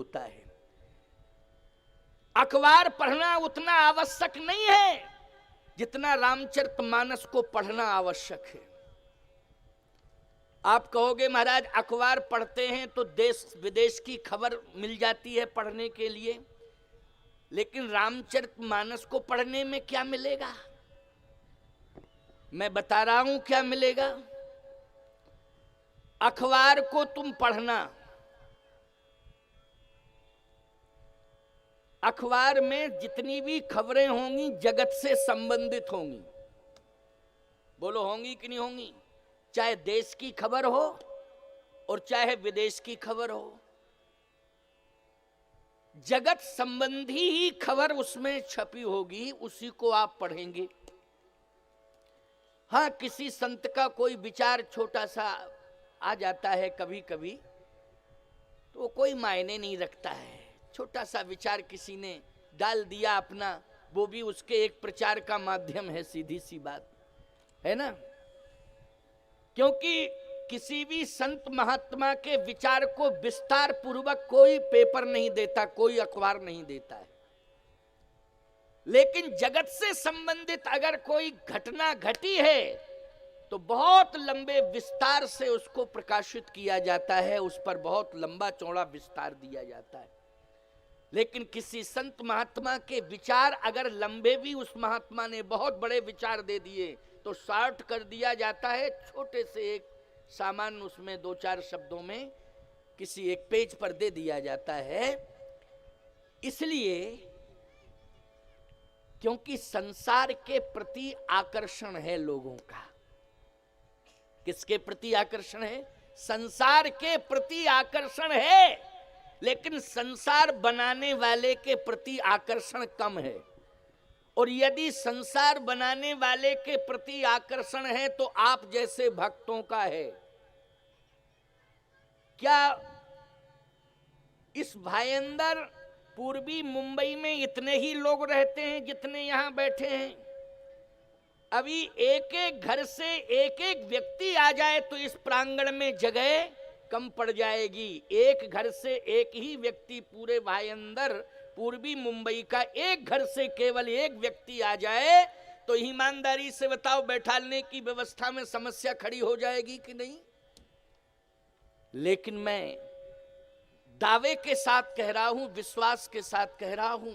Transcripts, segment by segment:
होता है। अखबार पढ़ना उतना आवश्यक नहीं है जितना रामचरितमानस को पढ़ना आवश्यक है। आप कहोगे महाराज अखबार पढ़ते हैं तो देश विदेश की खबर मिल जाती है पढ़ने के लिए, लेकिन रामचरितमानस को पढ़ने में क्या मिलेगा? मैं बता रहा हूं क्या मिलेगा। अखबार को तुम पढ़ना, अखबार में जितनी भी खबरें होंगी जगत से संबंधित होंगी। बोलो होंगी कि नहीं होंगी? चाहे देश की खबर हो और चाहे विदेश की खबर हो, जगत संबंधी ही खबर उसमें छपी होगी, उसी को आप पढ़ेंगे। हाँ, किसी संत का कोई विचार छोटा सा आ जाता है कभी कभी, तो कोई मायने नहीं रखता है। छोटा सा विचार किसी ने डाल दिया अपना, वो भी उसके एक प्रचार का माध्यम है, सीधी सी बात है ना। क्योंकि किसी भी संत महात्मा के विचार को विस्तार पूर्वक कोई पेपर नहीं देता, कोई अखबार नहीं देता है। लेकिन जगत से संबंधित अगर कोई घटना घटी है तो बहुत लंबे विस्तार से उसको प्रकाशित किया जाता है, उस पर बहुत लंबा चौड़ा विस्तार दिया जाता है। लेकिन किसी संत महात्मा के विचार अगर लंबे भी उस महात्मा ने बहुत बड़े विचार दे दिए तो शॉर्ट कर दिया जाता है, छोटे से एक सामान्य उसमें दो चार शब्दों में किसी एक पेज पर दे दिया जाता है। इसलिए क्योंकि संसार के प्रति आकर्षण है लोगों का। किसके प्रति आकर्षण है? संसार के प्रति आकर्षण है, लेकिन संसार बनाने वाले के प्रति आकर्षण कम है। और यदि संसार बनाने वाले के प्रति आकर्षण है तो आप जैसे भक्तों का है। क्या इस भायंदर पूर्वी मुंबई में इतने ही लोग रहते हैं जितने यहां बैठे हैं? अभी एक एक घर से एक एक व्यक्ति आ जाए तो इस प्रांगण में जगह कम पड़ जाएगी। एक घर से एक ही व्यक्ति पूरे भायंदर पूर्वी मुंबई का एक घर से केवल एक व्यक्ति आ जाए तो ईमानदारी से बताओ बैठाने की व्यवस्था में समस्या खड़ी हो जाएगी कि नहीं? लेकिन मैं दावे के साथ कह रहा हूं, विश्वास के साथ कह रहा हूं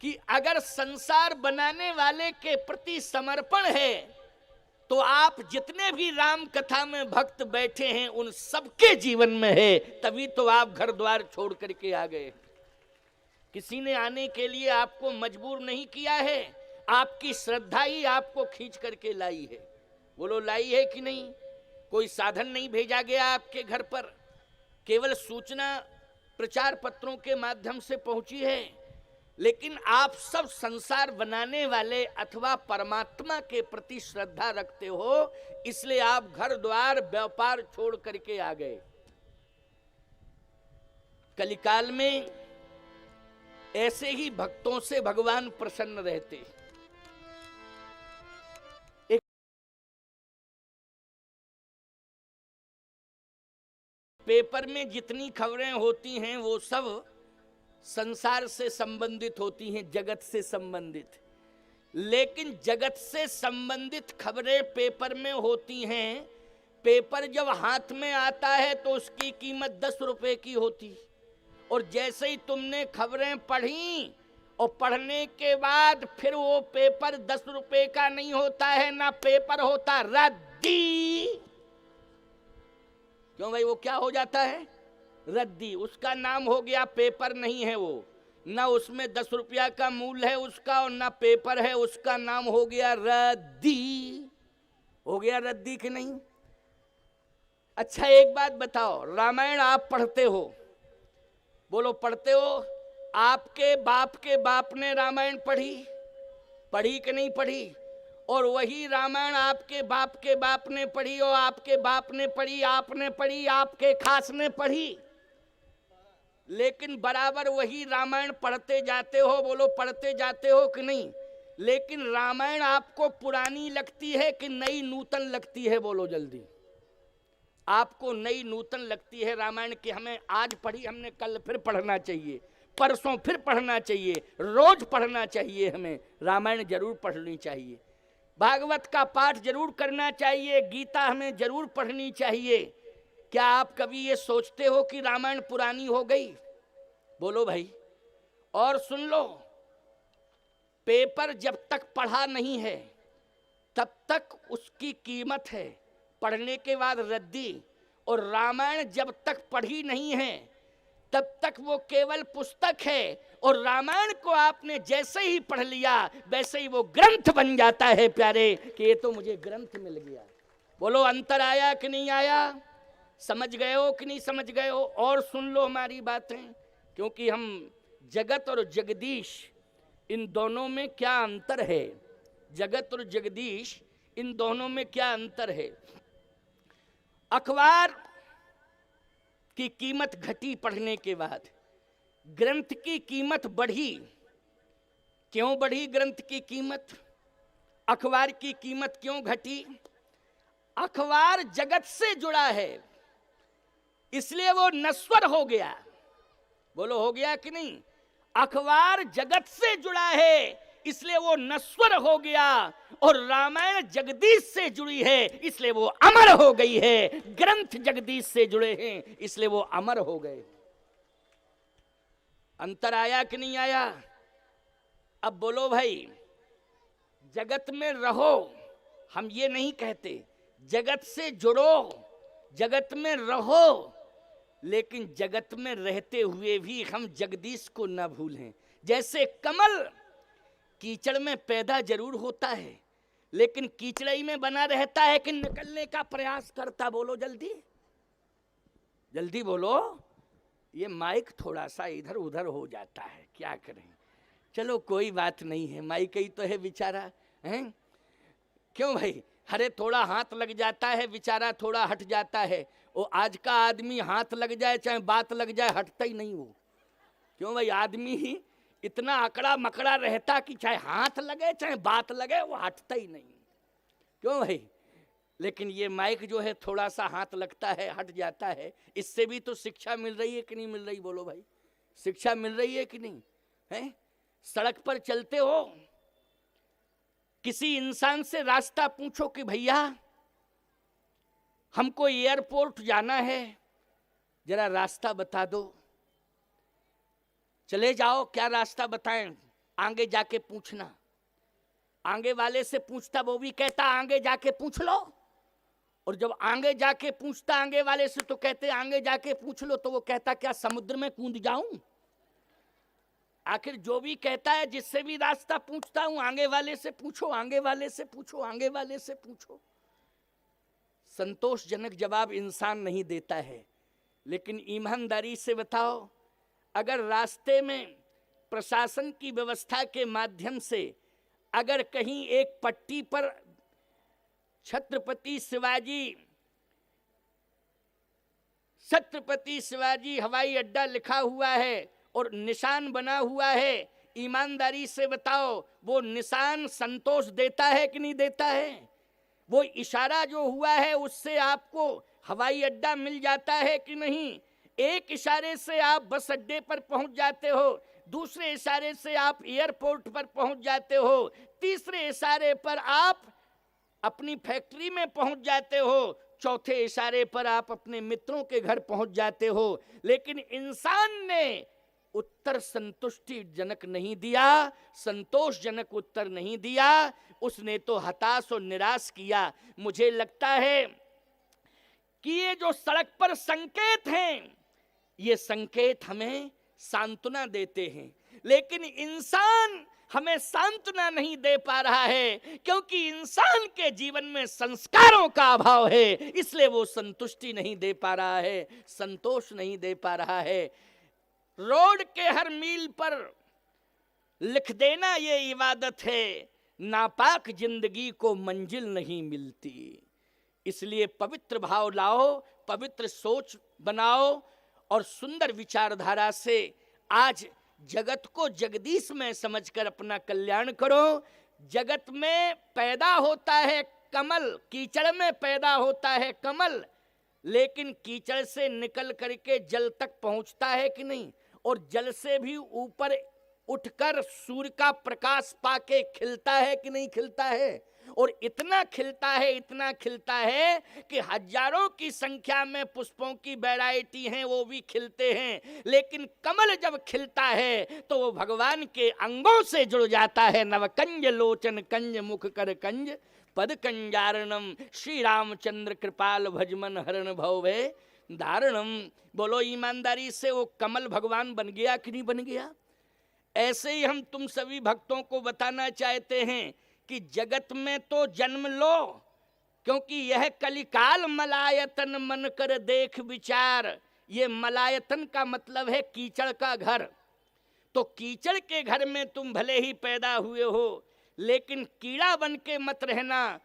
कि अगर संसार बनाने वाले के प्रति समर्पण है तो आप जितने भी राम कथा में भक्त बैठे हैं उन सबके जीवन में है। तभी तो आप घर द्वार छोड़ करके आ गए। किसी ने आने के लिए आपको मजबूर नहीं किया है, आपकी श्रद्धा ही आपको खींच करके लाई है। बोलो लाई है कि नहीं? कोई साधन नहीं भेजा गया आपके घर पर, केवल सूचना प्रचार पत्रों के माध्यम से पहुंची है। लेकिन आप सब संसार बनाने वाले अथवा परमात्मा के प्रति श्रद्धा रखते हो, इसलिए आप घर द्वार व्यापार छोड़ करके आ गए। कलिकाल में ऐसे ही भक्तों से भगवान प्रसन्न रहते। एक पेपर में जितनी खबरें होती हैं वो सब संसार से संबंधित होती हैं, जगत से संबंधित। लेकिन जगत से संबंधित खबरें पेपर में होती हैं। पेपर जब हाथ में आता है तो उसकी कीमत 10 रुपए की होती, और जैसे ही तुमने खबरें पढ़ी और पढ़ने के बाद फिर वो पेपर 10 रुपए का नहीं होता है, ना पेपर होता रद्दी। क्यों भाई? वो क्या हो जाता है? रद्दी। उसका नाम हो गया पेपर नहीं है वो, ना उसमें 10 रुपया का मूल्य है उसका और ना पेपर है, उसका नाम हो गया रद्दी। हो गया रद्दी कि नहीं? अच्छा एक बात बताओ, रामायण आप पढ़ते हो? बोलो पढ़ते हो? आपके बाप ने रामायण पढ़ी? पढ़ी कि नहीं पढ़ी? और वही रामायण आपके बाप ने पढ़ी और आपके बाप ने पढ़ी, आपने पढ़ी, आपके खास ने पढ़ी। लेकिन बराबर वही रामायण पढ़ते जाते हो। बोलो पढ़ते जाते हो कि नहीं? लेकिन रामायण आपको पुरानी लगती है कि नई नूतन लगती है? बोलो जल्दी। आपको नई नूतन लगती है रामायण की, हमें आज पढ़ी, हमने कल फिर पढ़ना चाहिए, परसों फिर पढ़ना चाहिए, रोज पढ़ना चाहिए, हमें रामायण जरूर पढ़नी चाहिए, भागवत का पाठ जरूर करना चाहिए, गीता हमें जरूर पढ़नी चाहिए। क्या आप कभी ये सोचते हो कि रामायण पुरानी हो गई? बोलो भाई। और सुन लो, पेपर जब तक पढ़ा नहीं है तब तक उसकी कीमत है, पढ़ने के बाद रद्दी। और रामायण जब तक पढ़ी नहीं है तब तक वो केवल पुस्तक है, और रामायण को आपने जैसे ही पढ़ लिया वैसे ही वो ग्रंथ बन जाता है प्यारे, कि ये तो मुझे ग्रंथ मिल गया। बोलो अंतर आया कि नहीं आया? समझ गए हो कि नहीं समझ गए हो? और सुन लो हमारी बातें, क्योंकि हम जगत और जगदीश इन दोनों में क्या अंतर है, जगत और जगदीश इन दोनों में क्या अंतर है। अखबार की कीमत घटी पढ़ने के बाद, ग्रंथ की कीमत बढ़ी। क्यों बढ़ी ग्रंथ की कीमत? अखबार की कीमत क्यों घटी? अखबार जगत से जुड़ा है, इसलिए वो नश्वर हो गया। बोलो हो गया कि नहीं? अखबार जगत से जुड़ा है इसलिए वो नश्वर हो गया, और रामायण जगदीश से जुड़ी है इसलिए वो अमर हो गई है। ग्रंथ जगदीश से जुड़े हैं इसलिए वो अमर हो गए। अंतर आया कि नहीं आया? अब बोलो भाई, जगत में रहो, हम ये नहीं कहते, जगत से जुड़ो, जगत में रहो, लेकिन जगत में रहते हुए भी हम जगदीश को न भूलें। जैसे कमल कीचड़ में पैदा जरूर होता है, लेकिन कीचड़ई में बना रहता है कि निकलने का प्रयास करता? बोलो जल्दी जल्दी बोलो। ये माइक थोड़ा सा इधर उधर हो जाता है, क्या करें? चलो कोई बात नहीं है, माइक ही तो है बेचारा, हैं? क्यों भाई? अरे थोड़ा हाथ लग जाता है बेचारा, थोड़ा हट जाता है। वो आज का आदमी हाथ लग जाए चाहे बात लग जाए हटता ही नहीं वो। क्यों भाई? आदमी ही इतना अकड़ा मकड़ा रहता कि चाहे हाथ लगे चाहे बात लगे वो हटता ही नहीं। क्यों भाई? लेकिन ये माइक जो है थोड़ा सा हाथ लगता है हट जाता है, इससे भी तो शिक्षा मिल रही है कि नहीं मिल रही? बोलो भाई, शिक्षा मिल रही है कि नहीं है? सड़क पर चलते हो, किसी इंसान से रास्ता पूछो कि भैया हमको एयरपोर्ट जाना है, जरा रास्ता बता दो। चले जाओ, क्या रास्ता बताएं? आगे जाके पूछना। आगे वाले से पूछता, वो भी कहता आगे जाके पूछ लो। और जब आगे जाके पूछता आगे वाले से तो कहते आगे जाके पूछ लो, तो वो कहता क्या समुद्र में कूद जाऊं? आखिर जो भी कहता है, जिससे भी रास्ता पूछता हूं, आगे वाले से पूछो, आगे वाले से पूछो, आगे वाले से पूछो। संतोषजनक जवाब इंसान नहीं देता है, लेकिन ईमानदारी से बताओ, अगर रास्ते में प्रशासन की व्यवस्था के माध्यम से अगर कहीं एक पट्टी पर छत्रपति शिवाजी हवाई अड्डा लिखा हुआ है और निशान बना हुआ है, ईमानदारी से बताओ वो निशान संतोष देता है कि नहीं देता है? वो इशारा जो हुआ है उससे आपको हवाई अड्डा मिल जाता है कि नहीं? एक इशारे से आप बस अड्डे पर पहुंच जाते हो, दूसरे इशारे से आप एयरपोर्ट पर पहुंच जाते हो, तीसरे इशारे पर आप अपनी फैक्ट्री में पहुंच जाते हो, चौथे इशारे पर आप अपने मित्रों के घर पहुंच जाते हो। लेकिन इंसान ने उत्तर संतुष्टिजनक नहीं दिया, संतोषजनक उत्तर नहीं दिया, उसने तो हताश और निराश किया। मुझे लगता है कि ये जो सड़क पर संकेत हैं, ये संकेत हमें सांत्वना देते हैं, लेकिन इंसान हमें सांत्वना नहीं दे पा रहा है, क्योंकि इंसान के जीवन में संस्कारों का अभाव है, इसलिए वो संतुष्टि नहीं दे पा रहा है, संतोष नहीं दे पा रहा है। रोड के हर मील पर लिख देना ये इबादत है, नापाक जिंदगी को मंजिल नहीं मिलती। इसलिए पवित्र भाव लाओ, पवित्र सोच बनाओ और सुंदर विचारधारा से आज जगत को जगदीश में समझकर अपना कल्याण करो। जगत में पैदा होता है कमल, कीचड़ में पैदा होता है कमल, लेकिन कीचड़ से निकल करके जल तक पहुंचता है कि नहीं, और जल से भी ऊपर उठकर सूर्य का प्रकाश पाके खिलता है कि नहीं खिलता है। और इतना खिलता है, इतना खिलता है कि हजारों की संख्या में पुष्पों की वैरायटी हैं, वो भी खिलते हैं। लेकिन कमल जब खिलता है तो वो भगवान के अंगों से जुड़ जाता है। नवकंज लोचन कंज मुख कर कंज पद कंजारणम, श्री रामचंद्र कृपाल भजमन हरण भवे धारणम। बोलो ईमानदारी से वो कमल भगवान बन गया कि नहीं बन गया। ऐसे ही हम तुम सभी भक्तों को बताना चाहते हैं कि जगत में तो जन्म लो, क्योंकि यह कलिकाल मलायतन मन कर देख विचार। ये मलायतन का मतलब है कीचड़ का घर। तो कीचड़ के घर में तुम भले ही पैदा हुए हो, लेकिन कीड़ा बन के मत रहना।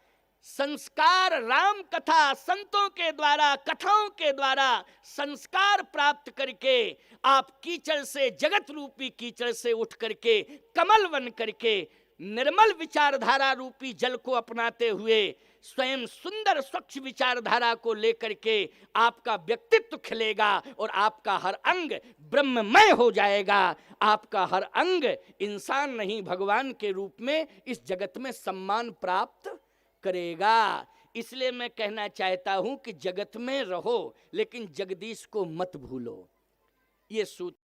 संस्कार, राम कथा, संतों के द्वारा, कथाओं के द्वारा संस्कार प्राप्त करके आप कीचड़ से, जगत रूपी कीचड़ से उठ करके कमल बन करके निर्मल विचारधारा रूपी जल को अपनाते हुए स्वयं सुंदर स्वच्छ विचारधारा को लेकर के आपका व्यक्तित्व खिलेगा और आपका हर अंग ब्रह्ममय हो जाएगा। आपका हर अंग इंसान नहीं, भगवान के रूप में इस जगत में सम्मान प्राप्त करेगा। इसलिए मैं कहना चाहता हूं कि जगत में रहो, लेकिन जगदीश को मत भूलो। ये सूत्र